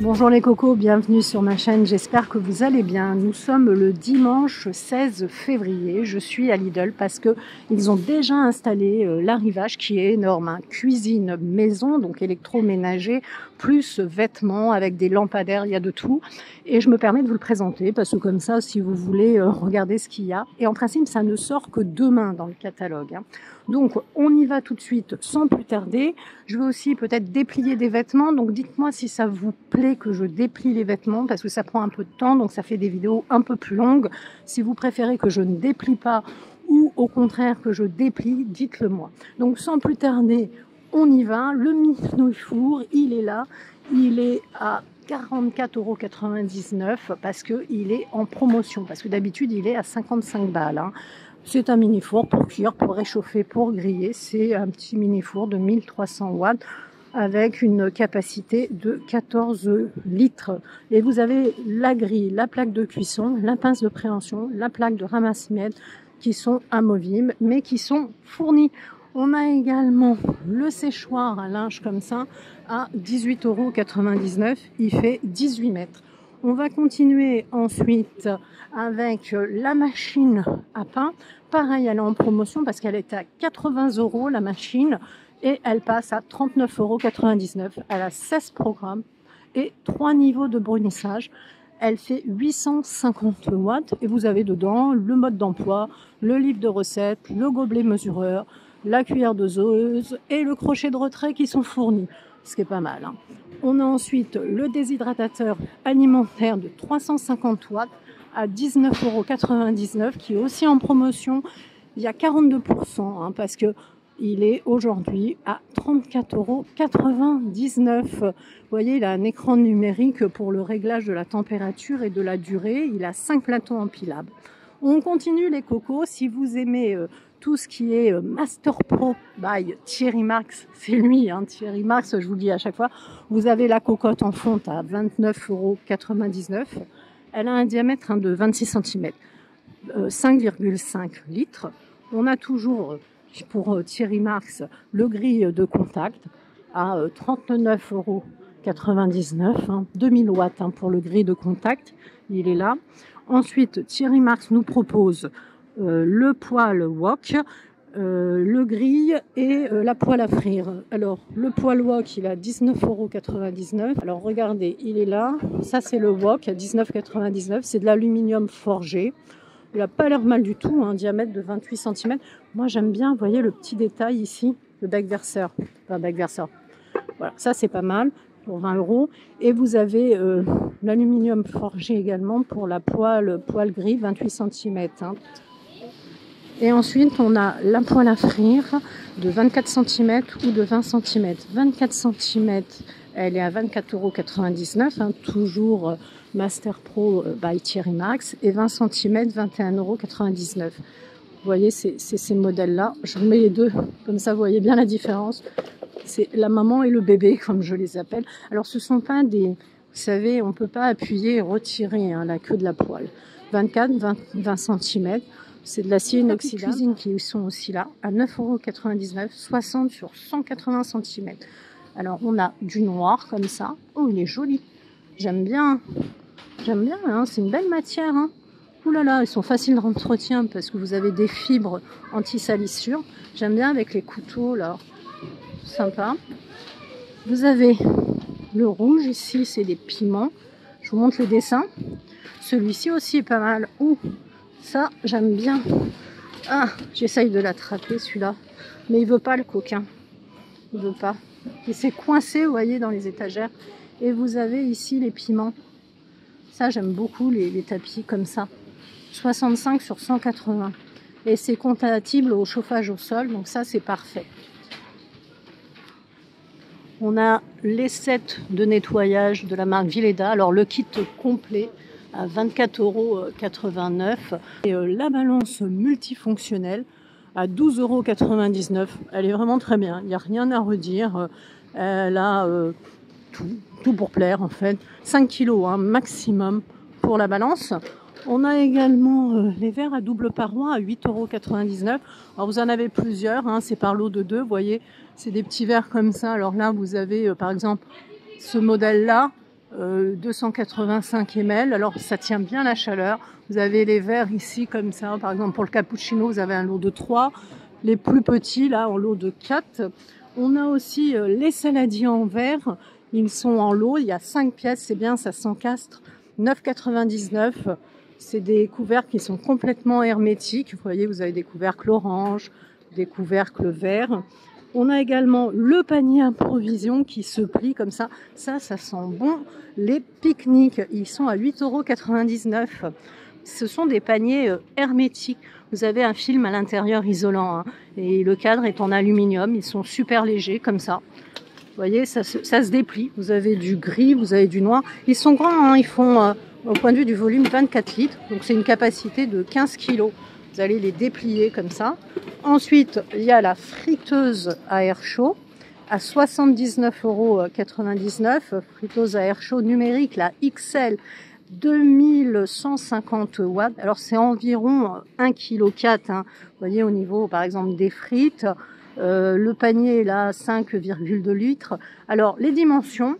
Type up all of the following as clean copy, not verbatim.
Bonjour les cocos, bienvenue sur ma chaîne, j'espère que vous allez bien. Nous sommes le dimanche 16 février, je suis à Lidl parce que ils ont déjà installé l'arrivage qui est énorme, hein. Cuisine maison, donc électroménager, plus vêtements avec des lampadaires, il y a de tout. Et je me permets de vous le présenter parce que comme ça, si vous voulez regarder ce qu'il y a. Et en principe, ça ne sort que demain dans le catalogue, hein. Donc on y va tout de suite sans plus tarder. Je vais aussi peut-être déplier des vêtements, donc dites-moi si ça vous plaît que je déplie les vêtements parce que ça prend un peu de temps, donc ça fait des vidéos un peu plus longues. Si vous préférez que je ne déplie pas ou au contraire que je déplie, dites-le moi. Donc sans plus tarder, on y va. Le Mini Four, il est là, il est à 44,99 € parce qu'il est en promotion, parce que d'habitude il est à 55 balles, hein. C'est un mini four pour cuire, pour réchauffer, pour griller. C'est un petit mini four de 1300 watts avec une capacité de 14 litres. Et vous avez la grille, la plaque de cuisson, la pince de préhension, la plaque de ramasse-miettes qui sont amovibles mais qui sont fournies. On a également le séchoir à linge comme ça à 18,99 €. Il fait 18 mètres. On va continuer ensuite avec la machine à pain. Pareil, elle est en promotion parce qu'elle est à 80 € la machine et elle passe à 39,99 €. Elle a 16 programmes et 3 niveaux de brunissage. Elle fait 850 watts et vous avez dedans le mode d'emploi, le livre de recettes, le gobelet mesureur, la cuillère doseuse et le crochet de retrait qui sont fournis, ce qui est pas mal, hein. On a ensuite le déshydratateur alimentaire de 350 watts à 19,99 € qui est aussi en promotion. Il y a 42% hein, parce que il est aujourd'hui à 34,99 €. Vous voyez, il a un écran numérique pour le réglage de la température et de la durée. Il a 5 plateaux empilables. On continue les cocos. Si vous aimez tout ce qui est Master Pro by Thierry Marx, c'est lui, hein, Thierry Marx, je vous le dis à chaque fois. Vous avez la cocotte en fonte à 29,99 €. Elle a un diamètre de 26 cm, 5,5 litres. On a toujours, pour Thierry Marx, le grille de contact à 39,99 €, hein, 2000 watts hein, pour le grille de contact. Il est là. Ensuite, Thierry Marx nous propose le poêle wok, le grill et la poêle à frire. Alors, le poêle wok, il est à 19,99 €. Alors, regardez, il est là. Ça, c'est le wok à 19,99 €. C'est de l'aluminium forgé. Il n'a pas l'air mal du tout, un diamètre de 28 cm. Moi, j'aime bien, vous voyez, le petit détail ici, le bec verseur. Enfin, bec verseur. Voilà, ça, c'est pas mal pour 20 €. Et vous avez l'aluminium forgé également pour la poêle grille, 28 cm. Hein. Et ensuite, on a la poêle à frire de 24 cm ou de 20 cm. 24 cm, elle est à 24,99 €, hein, toujours Master Pro by Thierry Marx. Et 20 cm, 21,99 €. Vous voyez, c'est ces modèles-là. Je vous mets les deux, comme ça vous voyez bien la différence. C'est la maman et le bébé, comme je les appelle. Alors, ce ne sont pas des... Vous savez, on ne peut pas appuyer et retirer hein, la queue de la poêle. 24, 20 cm. C'est de l'acier inoxydable. Cuisine qui sont aussi là, à 9,99 €, 60 sur 180 cm. Alors, on a du noir comme ça. Oh, il est joli. J'aime bien. J'aime bien, hein, c'est une belle matière. Hein. Ouh là là, ils sont faciles d'entretien parce que vous avez des fibres anti-salissure. J'aime bien avec les couteaux, là. Sympa. Vous avez le rouge ici, c'est des piments. Je vous montre le dessin. Celui-ci aussi est pas mal. Ouh, ça, j'aime bien. Ah, j'essaye de l'attraper, celui-là. Mais il veut pas, le coquin. Il veut pas. Il s'est coincé, vous voyez, dans les étagères. Et vous avez ici les piments. Ça, j'aime beaucoup les tapis comme ça. 65 sur 180. Et c'est compatible au chauffage au sol. Donc ça, c'est parfait. On a les sets de nettoyage de la marque Villeda. Alors, le kit complet à 24,89 €. Et la balance multifonctionnelle à 12,99 €. Elle est vraiment très bien. Il n'y a rien à redire. Elle a tout pour plaire en fait. 5 kg hein, maximum pour la balance. On a également les verres à double paroi à 8,99 €. Alors vous en avez plusieurs, hein, c'est par lot de 2, vous voyez, c'est des petits verres comme ça. Alors là, vous avez par exemple ce modèle-là 285 ml. Alors ça tient bien la chaleur. Vous avez les verres ici comme ça. Par exemple pour le cappuccino, vous avez un lot de 3. Les plus petits là en lot de 4. On a aussi les saladiers en verre. Ils sont en lot. Il y a 5 pièces. C'est bien, ça s'encastre. 9,99 €. C'est des couvercles qui sont complètement hermétiques. Vous voyez, vous avez des couvercles orange, des couvercles verts. On a également le panier à provisions qui se plie comme ça. Ça sent bon. Les pique-niques, ils sont à 8,99 €. Ce sont des paniers hermétiques. Vous avez un film à l'intérieur isolant, hein, et le cadre est en aluminium. Ils sont super légers comme ça. Vous voyez, ça se déplie. Vous avez du gris, vous avez du noir. Ils sont grands, hein, ils font au point de vue du volume 24 litres. Donc c'est une capacité de 15 kg. Vous allez les déplier comme ça. Ensuite, il y a la friteuse à air chaud à 79,99 €. Friteuse à air chaud numérique, la XL, 2150 watts. Alors c'est environ 1,4 kg. Hein. Vous voyez au niveau par exemple des frites. Le panier est là 5,2 litres. Alors les dimensions,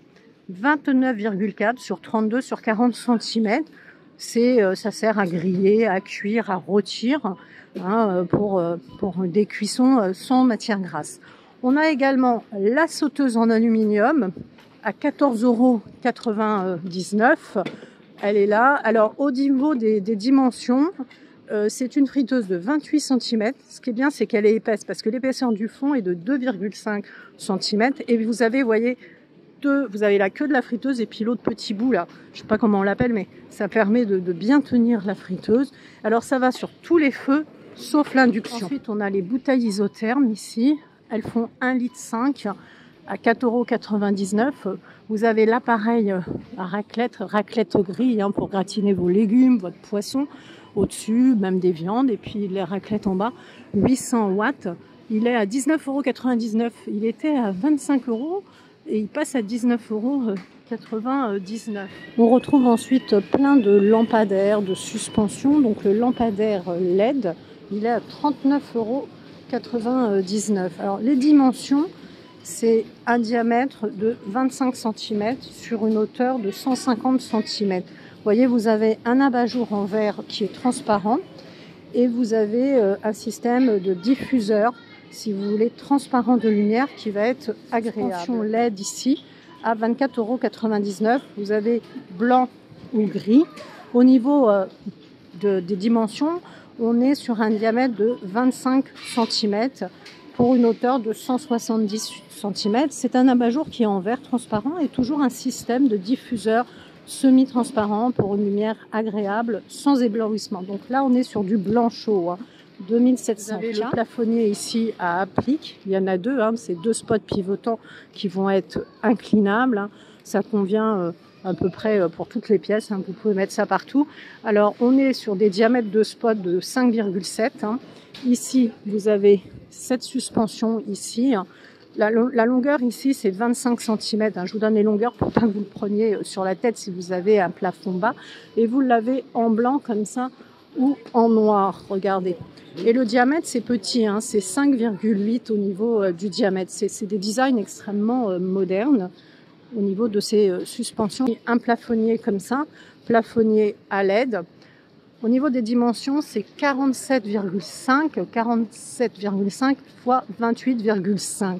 29,4 sur 32 sur 40 cm. Ça sert à griller, à cuire, à rôtir, hein, pour des cuissons sans matière grasse. On a également la sauteuse en aluminium à 14,99 €. Elle est là. Alors au niveau des dimensions, c'est une friteuse de 28 cm. Ce qui est bien, c'est qu'elle est épaisse parce que l'épaisseur du fond est de 2,5 cm. Et vous avez, voyez, vous avez la queue de la friteuse et puis l'autre petit bout là, je sais pas comment on l'appelle, mais ça permet de bien tenir la friteuse. Alors ça va sur tous les feux sauf l'induction. Ensuite on a les bouteilles isothermes ici, elles font 1,5 litre à 4,99 €. Vous avez l'appareil à raclette grille, hein, pour gratiner vos légumes, votre poisson au-dessus, même des viandes, et puis les raclettes en bas, 800 watts. Il est à 19,99 €. Il était à 25 € et il passe à 19,99 €. On retrouve ensuite plein de lampadaires de suspension. Donc le lampadaire LED, il est à 39,99 €. Alors les dimensions, c'est un diamètre de 25 cm sur une hauteur de 150 cm. Vous voyez, vous avez un abat-jour en verre qui est transparent et vous avez un système de diffuseur, si vous voulez, transparent de lumière qui va être agréable. Suspension LED ici à 24,99 €. Vous avez blanc ou gris. Au niveau des dimensions, on est sur un diamètre de 25 cm pour une hauteur de 170 cm. C'est un abat-jour qui est en verre transparent et toujours un système de diffuseur semi-transparent pour une lumière agréable sans éblouissement. Donc là, on est sur du blanc chaud, hein. 2700. Vous avez le plafonnier ici à applique. Il y en a deux, hein, ces deux spots pivotants qui vont être inclinables, hein. Ça convient à peu près pour toutes les pièces, hein. Vous pouvez mettre ça partout. Alors on est sur des diamètres de spots de 5,7, hein. Ici vous avez cette suspension ici, hein. La longueur ici c'est 25 cm, hein. Je vous donne les longueurs pour pas que vous le preniez sur la tête si vous avez un plafond bas, et vous l'avez en blanc comme ça ou en noir, regardez. Et le diamètre c'est petit, hein, c'est 5,8 au niveau du diamètre. C'est des designs extrêmement modernes au niveau de ces suspensions. Un plafonnier comme ça, plafonnier à LED. Au niveau des dimensions, c'est 47,5 fois 28,5.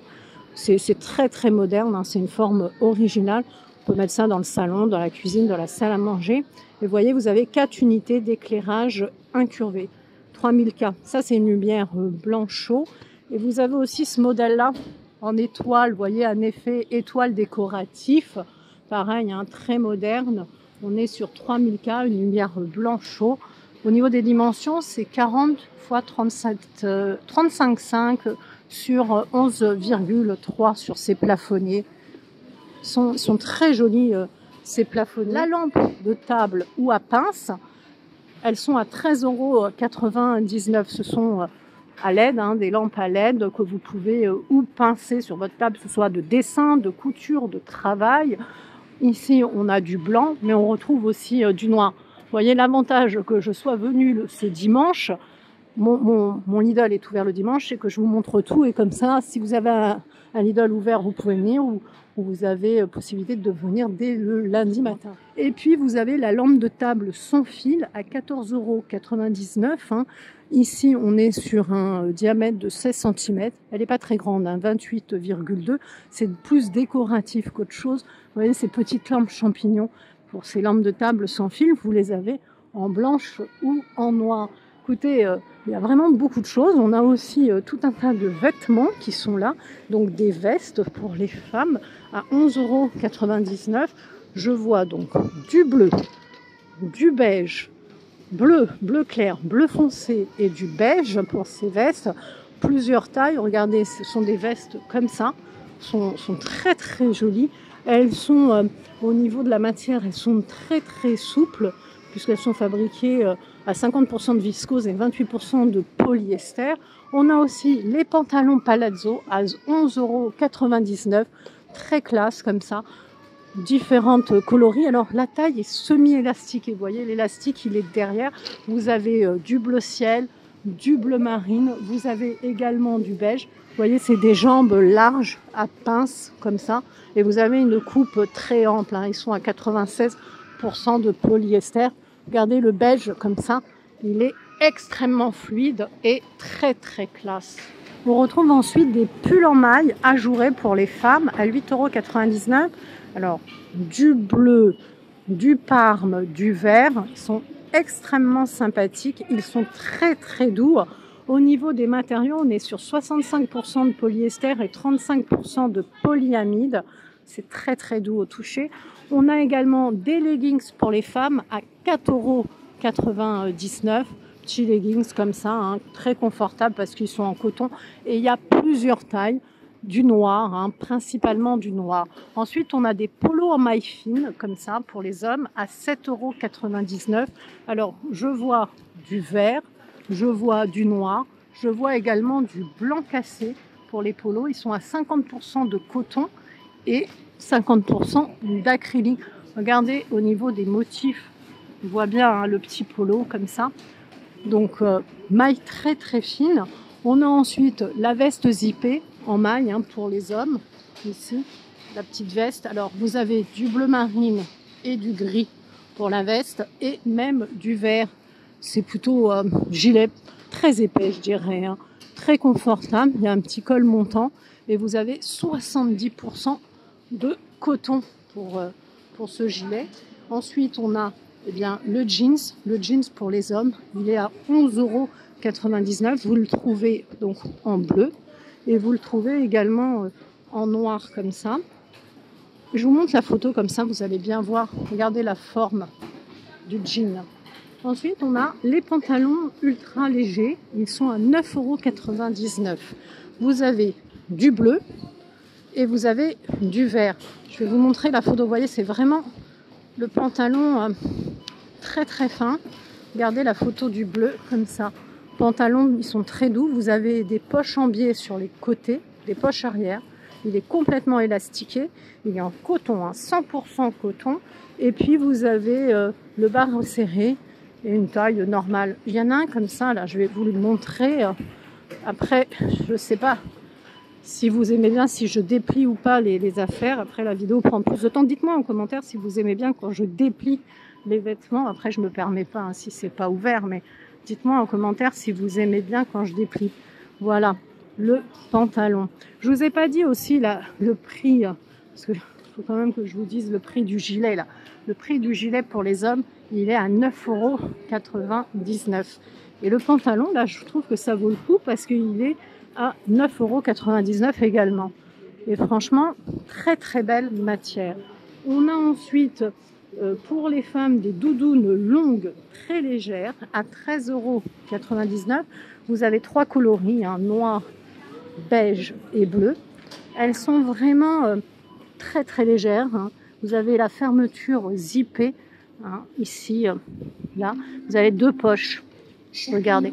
C'est très très moderne, hein, c'est une forme originale. On peut mettre ça dans le salon, dans la cuisine, dans la salle à manger. Et vous voyez, vous avez 4 unités d'éclairage incurvé. 3000 K. Ça, c'est une lumière blanc chaud. Et vous avez aussi ce modèle-là en étoile. Vous voyez, un effet étoile décoratif. Pareil, hein, très moderne. On est sur 3000 K, une lumière blanc chaud. Au niveau des dimensions, c'est 40 x 35,5 sur 11,3 sur ces plafonniers. Ils sont très jolis, ces plafonniers. La lampe de table ou à pince, elles sont à 13,99 €. Ce sont à LED, hein, des lampes à LED que vous pouvez ou pincer sur votre table, que ce soit de dessin, de couture, de travail. Ici, on a du blanc, mais on retrouve aussi du noir. Vous voyez l'avantage que je sois venue ce dimanche. mon Lidl est ouvert le dimanche, c'est que je vous montre tout. Et comme ça, si vous avez un Lidl ouvert, vous pouvez venir ou vous avez possibilité de venir dès le lundi matin. Et puis, vous avez la lampe de table sans fil à 14,99 €. Hein. Ici, on est sur un diamètre de 16 cm. Elle n'est pas très grande, hein, 28,2. C'est plus décoratif qu'autre chose. Vous voyez ces petites lampes champignons. Pour ces lampes de table sans fil, vous les avez en blanche ou en noir. Écoutez, il y a vraiment beaucoup de choses. On a aussi tout un tas de vêtements qui sont là. Donc des vestes pour les femmes à 11,99 €. Je vois donc du bleu, du beige, bleu clair, bleu foncé et du beige pour ces vestes. Plusieurs tailles. Regardez, ce sont des vestes comme ça. Sont très très jolies. Elles sont au niveau de la matière, elles sont très très souples puisqu'elles sont fabriquées à 50% de viscose et 28% de polyester. On a aussi les pantalons palazzo à 11,99 €, très classe comme ça, différentes coloris. Alors la taille est semi-élastique et vous voyez l'élastique il est derrière. Vous avez du bleu ciel, du bleu marine, vous avez également du beige. Vous voyez c'est des jambes larges à pince comme ça et vous avez une coupe très ample. Hein. Ils sont à 96% de polyester. Regardez le beige comme ça, il est extrêmement fluide et très très classe. On retrouve ensuite des pulls en maille ajourés pour les femmes à 8,99 €. Alors du bleu, du parme, du vert, ils sont extrêmement sympathiques, ils sont très très doux. Au niveau des matériaux, on est sur 65% de polyester et 35% de polyamide. C'est très très doux au toucher. On a également des leggings pour les femmes à 4,99 €. Petits leggings comme ça, hein, très confortables parce qu'ils sont en coton. Et il y a plusieurs tailles, du noir, hein, principalement du noir. Ensuite, on a des polos en maille fine comme ça pour les hommes à 7,99 €. Alors, je vois du vert, je vois du noir, je vois également du blanc cassé pour les polos. Ils sont à 50% de coton et 50% d'acrylique. Regardez au niveau des motifs, on voit bien hein, le petit polo comme ça. Donc maille très très fine. On a ensuite la veste zippée en maille hein, pour les hommes. Ici, la petite veste. Alors vous avez du bleu marine et du gris pour la veste et même du vert. C'est plutôt gilet très épais je dirais. Hein. Très confortable. Il y a un petit col montant et vous avez 70% de coton pour ce gilet. Ensuite, on a eh bien, le jeans pour les hommes. Il est à 11,99 €. Vous le trouvez donc en bleu et vous le trouvez également en noir comme ça. Je vous montre la photo comme ça, vous allez bien voir. Regardez la forme du jean. Ensuite, on a les pantalons ultra légers. Ils sont à 9,99 €. Vous avez du bleu et vous avez du vert. Je vais vous montrer la photo. Vous voyez, c'est vraiment le pantalon très très fin. Regardez la photo du bleu comme ça. Pantalons, ils sont très doux. Vous avez des poches en biais sur les côtés, des poches arrière. Il est complètement élastiqué. Il est en coton, hein, 100% coton. Et puis vous avez le bas resserré et une taille normale. Il y en a un comme ça, là, je vais vous le montrer. Après, je ne sais pas si vous aimez bien, si je déplie ou pas les affaires. Après, la vidéo prend plus de temps. Dites-moi en commentaire si vous aimez bien quand je déplie les vêtements. Après, je ne me permets pas hein, si c'est pas ouvert, mais dites-moi en commentaire si vous aimez bien quand je déplie. Voilà, le pantalon. Je vous ai pas dit aussi là, le prix, parce que faut quand même que je vous dise le prix du gilet là. Le prix du gilet pour les hommes, il est à 9,99 €. Et le pantalon, là, je trouve que ça vaut le coup parce qu'il est à 9,99 € également. Et franchement, très très belle matière. On a ensuite pour les femmes des doudounes longues très légères à 13,99 €. Vous avez 3 coloris, hein, noir, beige et bleu. Elles sont vraiment très très légères. Hein. Vous avez la fermeture zippée. Hein, ici, là. Vous avez 2 poches. Regardez.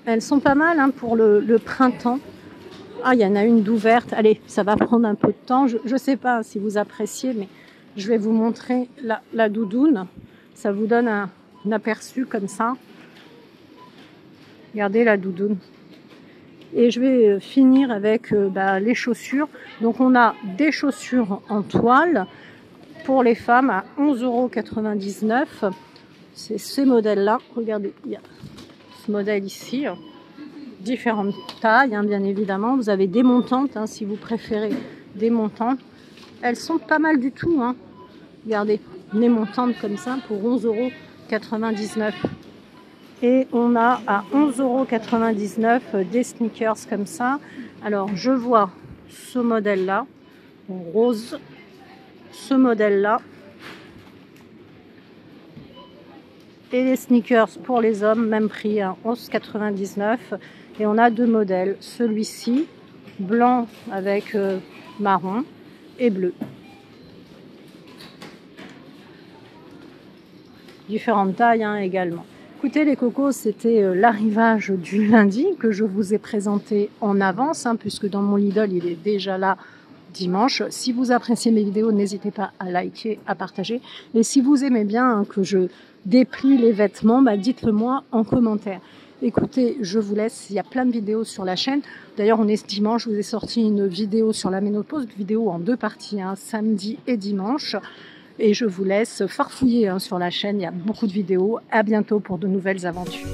Elles sont pas mal hein, pour le printemps. Ah, il y en a une d'ouverte. Allez, ça va prendre un peu de temps. Je ne sais pas si vous appréciez, mais je vais vous montrer la doudoune. Ça vous donne un aperçu comme ça. Regardez la doudoune. Et je vais finir avec les chaussures. Donc on a des chaussures en toile pour les femmes à 11,99 €. C'est ces modèles-là. Regardez, il y a ce modèle ici. Différentes tailles, hein, bien évidemment. Vous avez des montantes, hein, si vous préférez des montantes. Elles sont pas mal du tout. Hein. Regardez, des montantes comme ça pour 11,99 €. Et on a à 11,99 € des sneakers comme ça. Alors, je vois ce modèle-là, en rose. Ce modèle-là. Et les sneakers pour les hommes, même prix à 11,99 €. Et on a deux modèles. Celui-ci, blanc avec marron et bleu. Différentes tailles hein, également. Écoutez les cocos, c'était l'arrivage du lundi que je vous ai présenté en avance, hein, puisque dans mon Lidl, il est déjà là dimanche. Si vous appréciez mes vidéos, n'hésitez pas à liker, à partager. Et si vous aimez bien hein, que je déplie les vêtements, dites-le moi en commentaire. Écoutez, je vous laisse, il y a plein de vidéos sur la chaîne. D'ailleurs, on est dimanche, je vous ai sorti une vidéo sur la ménopause, une vidéo en deux parties, hein, samedi et dimanche. Et je vous laisse farfouiller hein, sur la chaîne, il y a beaucoup de vidéos. À bientôt pour de nouvelles aventures.